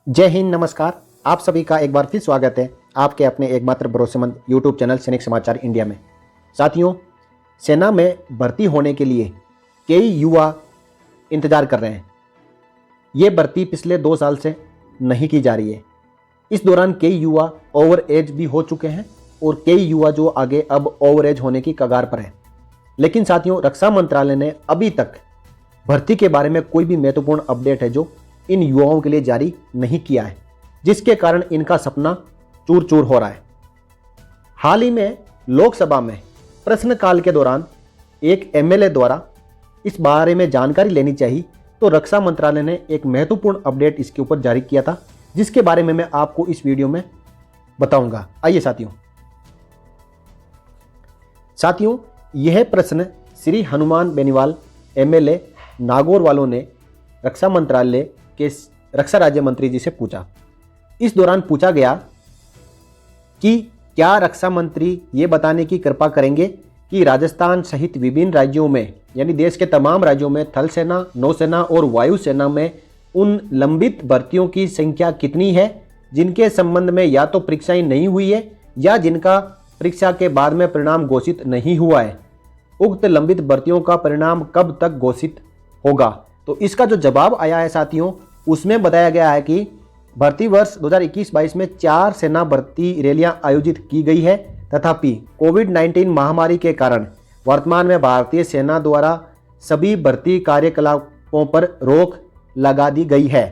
जय हिंद, नमस्कार। आप सभी का एक बार फिर स्वागत है आपके अपने एकमात्र भरोसेमंद यूट्यूब चैनल सैनिक समाचार इंडिया में। साथियों, सेना में भर्ती होने के लिए कई युवा इंतजार कर रहे हैं। ये भर्ती पिछले 2 साल से नहीं की जा रही है। इस दौरान कई युवा ओवर एज भी हो चुके हैं और कई युवा जो आगे अब ओवर एज होने की कगार पर हैं। लेकिन साथियों, रक्षा मंत्रालय ने अभी तक भर्ती के बारे में कोई भी महत्वपूर्ण अपडेट है जो इन युवाओं के लिए जारी नहीं किया है, जिसके कारण इनका सपना चूर चूर हो रहा है। हाल ही में लोकसभा में प्रश्नकाल के दौरान एक एमएलए द्वारा इस बारे में जानकारी लेनी चाहिए, तो रक्षा मंत्रालय ने एक महत्वपूर्ण अपडेट इसके ऊपर जारी किया था, जिसके बारे में मैं आपको इस वीडियो में बताऊंगा। आइए साथियों, यह प्रश्न श्री हनुमान बेनीवाल एमएलए नागौर वालों ने रक्षा मंत्रालय के रक्षा राज्य मंत्री जी से पूछा। इस दौरान पूछा गया कि क्या रक्षा मंत्री ये बताने की कृपा करेंगे कि राजस्थान सहित विभिन्न राज्यों में, यानी देश के तमाम राज्यों में थल सेना, नौसेना और वायुसेना में उन लंबित भर्तियों की संख्या कितनी है जिनके संबंध में या तो परीक्षाएं नहीं हुई है या जिनका परीक्षा के बाद में परिणाम घोषित नहीं हुआ है। उक्त लंबित भर्तियों का परिणाम कब तक घोषित होगा? तो इसका जो जवाब आया है साथियों, उसमें बताया गया है कि भर्ती वर्ष 2021-22 में 4 सेना भर्ती रैलियां आयोजित की गई है। तथापि कोविड-19 महामारी के कारण वर्तमान में भारतीय सेना द्वारा सभी भर्ती कार्यकलापों पर रोक लगा दी गई है।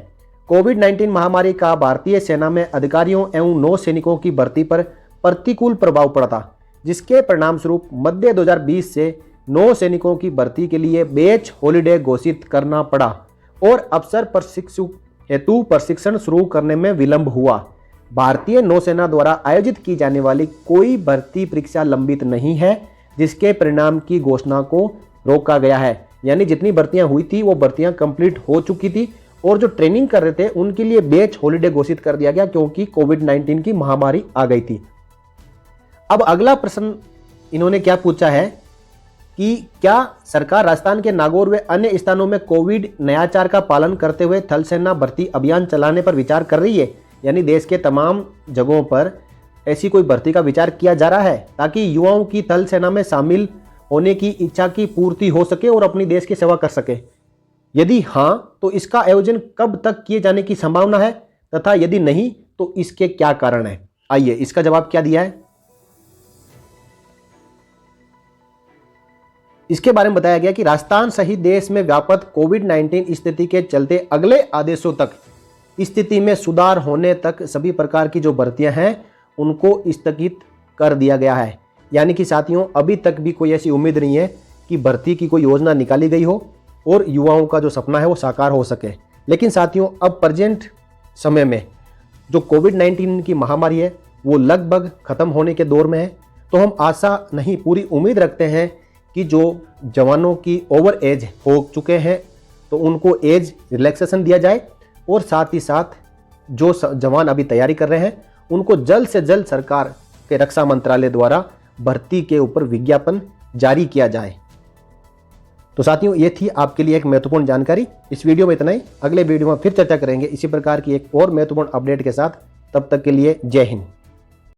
कोविड-19 महामारी का भारतीय सेना में अधिकारियों एवं नौ सैनिकों की भर्ती पर प्रतिकूल प्रभाव पड़ा था, जिसके परिणाम स्वरूप मध्य 2020 से 9 सैनिकों की भर्ती के लिए बैच हॉलिडे घोषित करना पड़ा और अफसर प्रशिक्षु हेतु प्रशिक्षण शुरू करने में विलंब हुआ। भारतीय नौसेना द्वारा आयोजित की जाने वाली कोई भर्ती परीक्षा लंबित नहीं है, जिसके परिणाम की घोषणा को रोका गया है। यानी जितनी भर्तियां हुई थी वो भर्तियां कंप्लीट हो चुकी थी और जो ट्रेनिंग कर रहे थे उनके लिए बैच हॉलिडे घोषित कर दिया गया, क्योंकि कोविड-19 की महामारी आ गई थी। अब अगला प्रश्न इन्होंने क्या पूछा है कि क्या सरकार राजस्थान के नागौर व अन्य स्थानों में कोविड नयाचार का पालन करते हुए थल सेना भर्ती अभियान चलाने पर विचार कर रही है? यानी देश के तमाम जगहों पर ऐसी कोई भर्ती का विचार किया जा रहा है ताकि युवाओं की थल सेना में शामिल होने की इच्छा की पूर्ति हो सके और अपनी देश की सेवा कर सके। यदि हाँ, तो इसका आयोजन कब तक किए जाने की संभावना है तथा यदि नहीं तो इसके क्या कारण है? आइए इसका जवाब क्या दिया है। इसके बारे में बताया गया कि राजस्थान सहित देश में व्यापक कोविड-19 स्थिति के चलते अगले आदेशों तक स्थिति में सुधार होने तक सभी प्रकार की जो भर्तियां हैं उनको स्थगित कर दिया गया है। यानी कि साथियों, अभी तक भी कोई ऐसी उम्मीद नहीं है कि भर्ती की कोई योजना निकाली गई हो और युवाओं का जो सपना है वो साकार हो सके। लेकिन साथियों, अब प्रेजेंट समय में जो कोविड-19 की महामारी है वो लगभग खत्म होने के दौर में है, तो हम आशा नहीं पूरी उम्मीद रखते हैं कि जो जवानों की ओवर एज हो चुके हैं तो उनको एज रिलैक्सेशन दिया जाए और साथ ही साथ जो जवान अभी तैयारी कर रहे हैं उनको जल्द से जल्द सरकार के रक्षा मंत्रालय द्वारा भर्ती के ऊपर विज्ञापन जारी किया जाए। तो साथियों, ये थी आपके लिए एक महत्वपूर्ण जानकारी। इस वीडियो में इतना ही। अगले वीडियो में फिर चर्चा करेंगे इसी प्रकार की एक और महत्वपूर्ण अपडेट के साथ। तब तक के लिए जय हिंद।